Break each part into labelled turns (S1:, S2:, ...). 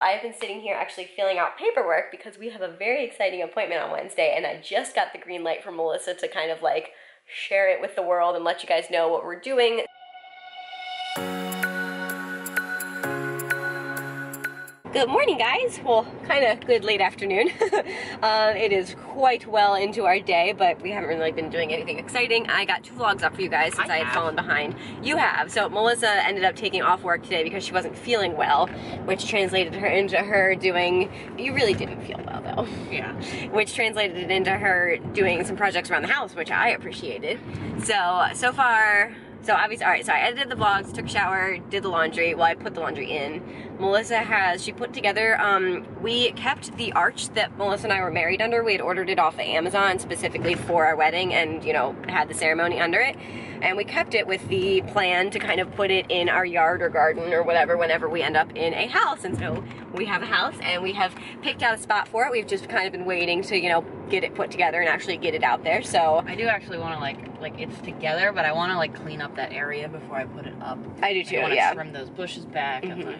S1: I've been sitting here actually filling out paperwork because we have a very exciting appointment on Wednesday, and I just got the green light from Melissa to kind of like share it with the world and let you guys know what we're doing. Good morning, guys. Well, kind of good late afternoon. It is quite well into our day, but we haven't really been doing anything exciting. I got 2 vlogs up for you guys since I had fallen behind. You have. So Melissa ended up taking off work today because she wasn't feeling well, which translated her into her doing, you really didn't feel well though.
S2: Yeah.
S1: Which translated it into her doing some projects around the house, which I appreciated. So far, so obviously, all right, so I edited the vlogs, took a shower, did the laundry. Well, I put the laundry in. Melissa she put together, we kept the arch that Melissa and I were married under. We had ordered it off of Amazon specifically for our wedding and, you know, had the ceremony under it. And we kept it with the plan to kind of put it in our yard or garden or whatever whenever we end up in a house. And so we have a house and we have picked out a spot for it. We've just kind of been waiting to, you know, get it put together and actually get it out there. So
S2: I do actually want to like it's together, but I want to like clean up that area before I put it up.
S1: I do too,
S2: I want to
S1: yeah.
S2: trim those bushes back and like.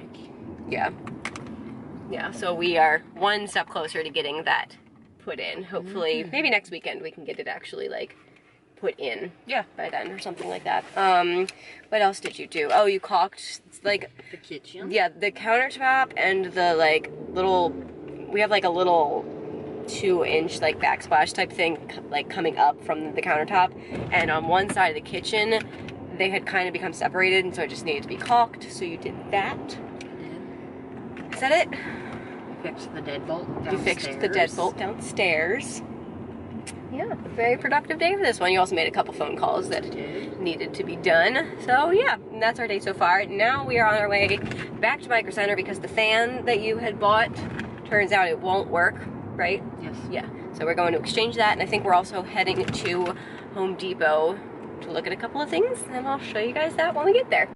S1: Yeah, so we are one step closer to getting that put in. Hopefully, maybe next weekend we can get it actually like put in.
S2: Yeah.
S1: By then or something like that. What else did you do? Oh, you caulked like
S2: The kitchen.
S1: Yeah, the countertop and the like little. We have like a little 2-inch like backsplash type thing like coming up from the countertop, and on one side of the kitchen they had kind of become separated, and so it just needed to be caulked. So you did that. Is that it?
S2: Fixed the deadbolt downstairs.
S1: You fixed the deadbolt downstairs. Yeah, very productive day for this one. You also made a couple phone calls that needed to be done. So yeah, that's our day so far. Now we are on our way back to Micro Center because the fan that you had bought, turns out it won't work, right?
S2: Yes.
S1: Yeah, so we're going to exchange that, and I think we're also heading to Home Depot to look at a couple of things, and I'll show you guys that when we get there.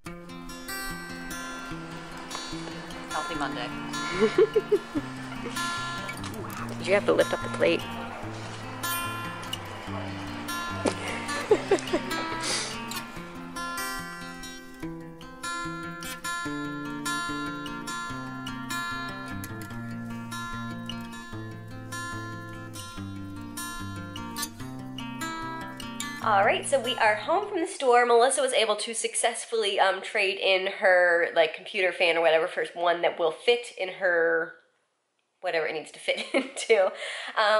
S2: Healthy Monday.
S1: Did you have to lift up the plate? Alright, so we are home from the store. Melissa was able to successfully trade in her like computer fan or whatever for one that will fit in her whatever it needs to fit into.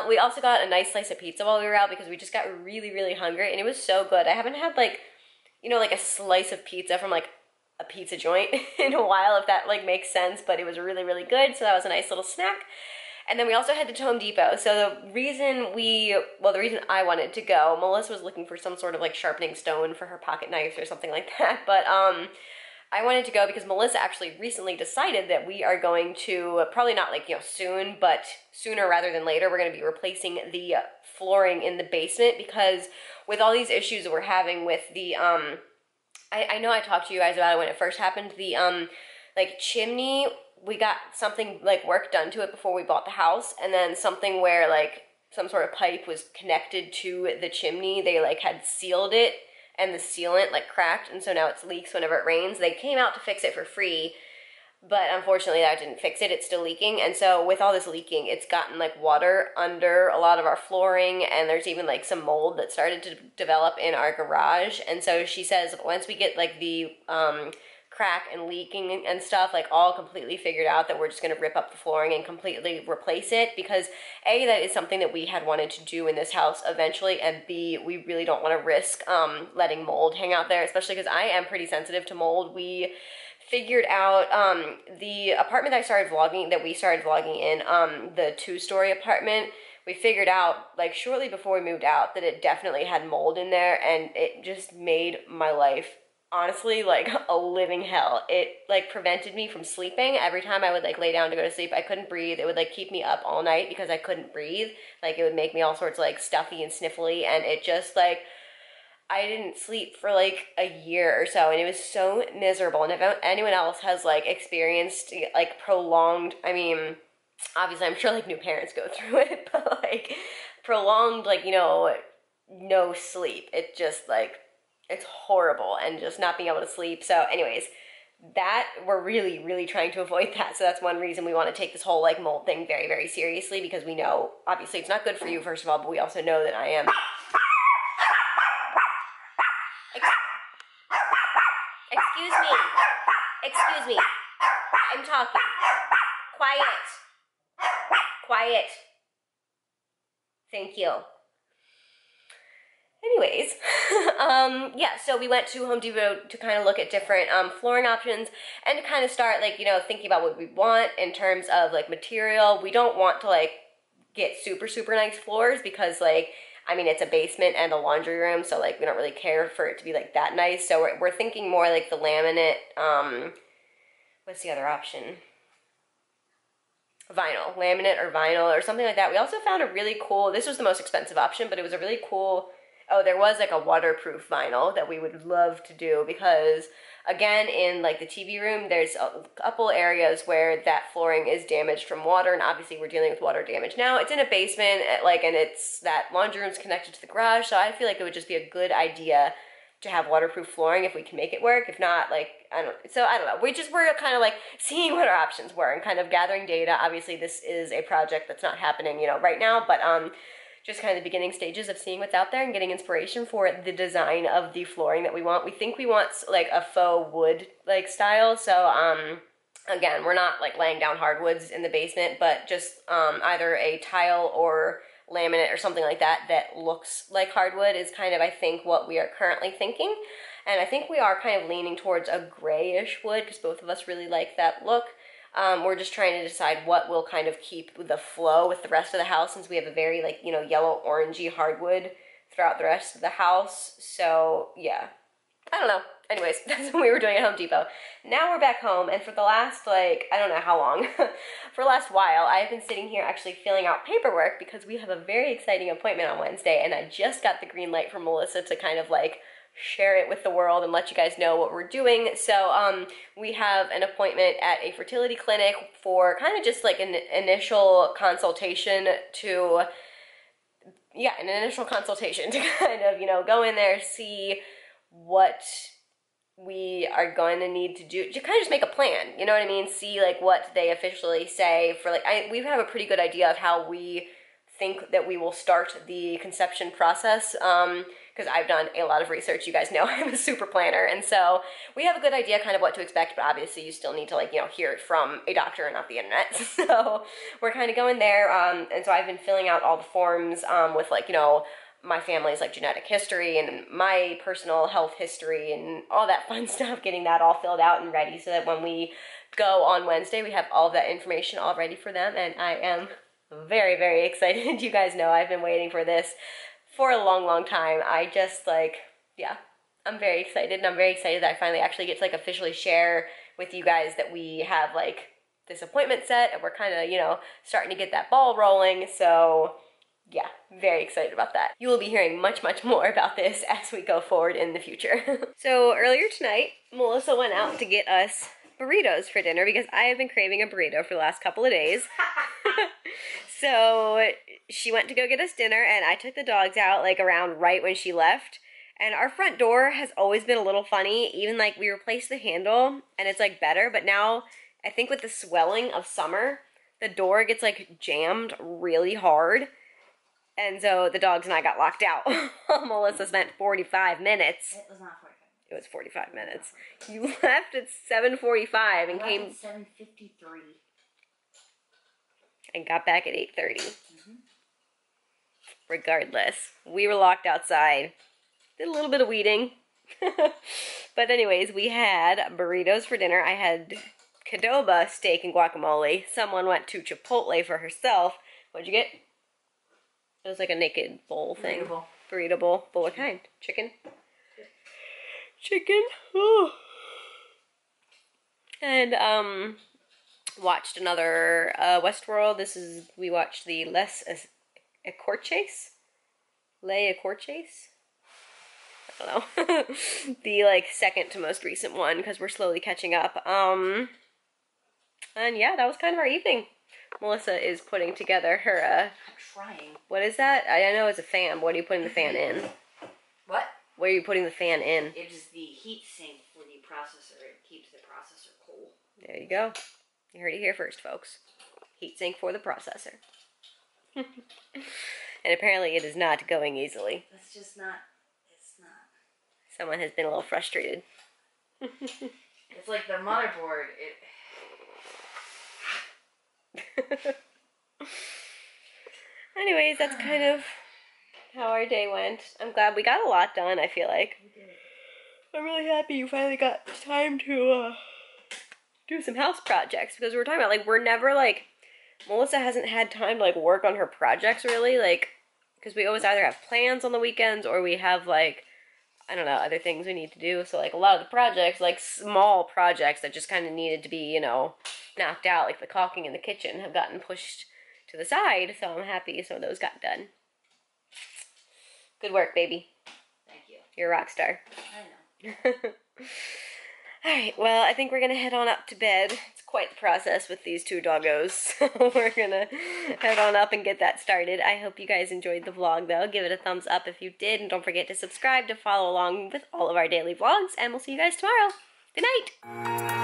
S1: We also got a nice slice of pizza while we were out because we just got really, really hungry, and it was so good. I haven't had like, you know, like a slice of pizza from like a pizza joint in a while, if that like makes sense, but it was really, really good, so that was a nice little snack. And then we also headed to Home Depot. So the reason I wanted to go, Melissa was looking for some sort of like sharpening stone for her pocket knives or something like that, but I wanted to go because Melissa actually recently decided that we are going to, probably not like, you know, soon, but sooner rather than later, we're going to be replacing the flooring in the basement because with all these issues that we're having with the, I know I talked to you guys about it when it first happened, the like chimney, we got something like work done to it before we bought the house, and then something where like some sort of pipe was connected to the chimney, they like had sealed it, and the sealant like cracked, and so now it leaks whenever it rains. They came out to fix it for free, but unfortunately that didn't fix it. It's still leaking, and so with all this leaking, it's gotten like water under a lot of our flooring, and there's even like some mold that started to develop in our garage. And so she says once we get like the crack and leaking and stuff like all completely figured out, that we're just going to rip up the flooring and completely replace it, because A, that is something that we had wanted to do in this house eventually, and B, we really don't want to risk letting mold hang out there, especially because I am pretty sensitive to mold. We figured out the apartment that we started vlogging in, the 2-story apartment, we figured out like shortly before we moved out that it definitely had mold in there, and it just made my life honestly like a living hell. It like prevented me from sleeping. Every time I would like lay down to go to sleep, I couldn't breathe. It would like keep me up all night because I couldn't breathe. Like it would make me all sorts of like stuffy and sniffly, and it just like, I didn't sleep for like a year or so, and it was so miserable. And if anyone else has like experienced like prolonged, I mean, obviously I'm sure like new parents go through it, but like prolonged like, you know, no sleep, it just like, it's horrible, and just not being able to sleep. So anyways, that we're really, really trying to avoid that. So that's one reason we want to take this whole like mold thing very, very seriously, because we know obviously it's not good for you, first of all, but we also know that I am. Excuse me. Excuse me. I'm talking. Quiet. Quiet. Thank you. Anyways, yeah, so we went to Home Depot to kind of look at different flooring options and to kind of start, like, you know, thinking about what we want in terms of, like, material. We don't want to, like, get super, super nice floors because, like, I mean, it's a basement and a laundry room, so, like, we don't really care for it to be, like, that nice. So we're thinking more, like, the laminate, what's the other option? Vinyl. Laminate or vinyl or something like that. We also found a really cool, this was the most expensive option, but it was a really cool... Oh, there was like a waterproof vinyl that we would love to do because, again, in like the TV room, there's a couple areas where that flooring is damaged from water, and obviously we're dealing with water damage now. It's in a basement, like, and it's that laundry room's connected to the garage, so I feel like it would just be a good idea to have waterproof flooring if we can make it work. If not, like, I don't know. We're kind of like seeing what our options were and kind of gathering data. Obviously, this is a project that's not happening, you know, right now, but just kind of the beginning stages of seeing what's out there and getting inspiration for the design of the flooring that we want. We think we want like a faux wood like style. So again, we're not like laying down hardwoods in the basement, but just either a tile or laminate or something like that that looks like hardwood is kind of, I think, what we are currently thinking. And I think we are kind of leaning towards a grayish wood because both of us really like that look. We're just trying to decide what will kind of keep the flow with the rest of the house, since we have a very, like, you know, yellow orangey hardwood throughout the rest of the house. So yeah, I don't know. Anyways, that's what we were doing at Home Depot. Now we're back home, and for the last, like, I don't know how long, for the last while, I've been sitting here actually filling out paperwork because we have a very exciting appointment on Wednesday, and I just got the green light from Melissa to kind of like share it with the world and let you guys know what we're doing. So we have an appointment at a fertility clinic for kind of just like an initial consultation to, yeah, an initial consultation to kind of, you know, go in there, see what we are going to need to do, to kind of just make a plan, you know what I mean? See like what they officially say for like, we have a pretty good idea of how we think that we will start the conception process, because I've done a lot of research. You guys know I'm a super planner, and so we have a good idea kind of what to expect, but obviously you still need to, like, you know, hear it from a doctor and not the internet. So we're kind of going there, and so I've been filling out all the forms with, like, you know, my family's like genetic history and my personal health history and all that fun stuff, getting that all filled out and ready so that when we go on Wednesday, we have all of that information all ready for them, and I am very, very excited. You guys know I've been waiting for this for a long, long time. I just, like, yeah, I'm very excited, and I'm very excited that I finally actually get to, like, officially share with you guys that we have, like, this appointment set, and we're kind of, you know, starting to get that ball rolling. So yeah, very excited about that. You will be hearing much, much more about this as we go forward in the future. So earlier tonight, Melissa went out to get us burritos for dinner because I have been craving a burrito for the last couple of days. So she went to go get us dinner, and I took the dogs out like around right when she left. And our front door has always been a little funny. Even like we replaced the handle and it's like better, but now I think with the swelling of summer, the door gets like jammed really hard. And so the dogs and I got locked out. Melissa spent 45 minutes.
S2: It was not 45.
S1: It was 45 minutes. You left at 7:45 and came
S2: at 7:53.
S1: And got back at 8:30. Mm-hmm. Regardless, we were locked outside. Did a little bit of weeding. But anyways, we had burritos for dinner. I had Qdoba steak and guacamole. Someone went to Chipotle for herself. What'd you get? It was like a naked bowl thing. Burrito bowl. Bowl of kind. Chicken. Chicken. Oh. And watched another Westworld. We watched the Les Ecorches? Les Ecorches? I don't know. The like second to most recent one, because we're slowly catching up. And yeah, that was kind of our evening. Melissa is putting together her
S2: I'm trying.
S1: What is that? I know it's a fan, but what are you putting the fan in?
S2: What?
S1: Where are you putting the fan in?
S2: It is the heat sink for the processor. It keeps the processor
S1: There you go. You heard it here first, folks. Heatsink for the processor. And apparently it is not going easily.
S2: It's just not. It's not.
S1: Someone has been a little frustrated.
S2: It's like the motherboard.
S1: Anyways, that's kind of how our day went. I'm glad we got a lot done, I feel like. I'm really happy you finally got time to do some house projects, because we were talking about, like, we're never, like, Melissa hasn't had time to, like, work on her projects, really, like, because we always either have plans on the weekends or we have, like, I don't know, other things we need to do. So, like, a lot of the projects, like, small projects that just kind of needed to be, you know, knocked out, like the caulking in the kitchen, have gotten pushed to the side, so I'm happy some of those got done. Good work, baby.
S2: Thank you.
S1: You're a rock star.
S2: I know.
S1: Alright, well, I think we're gonna head on up to bed. It's quite the process with these two doggos, so we're gonna head on up and get that started. I hope you guys enjoyed the vlog, though. Give it a thumbs up if you did, and don't forget to subscribe to follow along with all of our daily vlogs, and we'll see you guys tomorrow. Good night!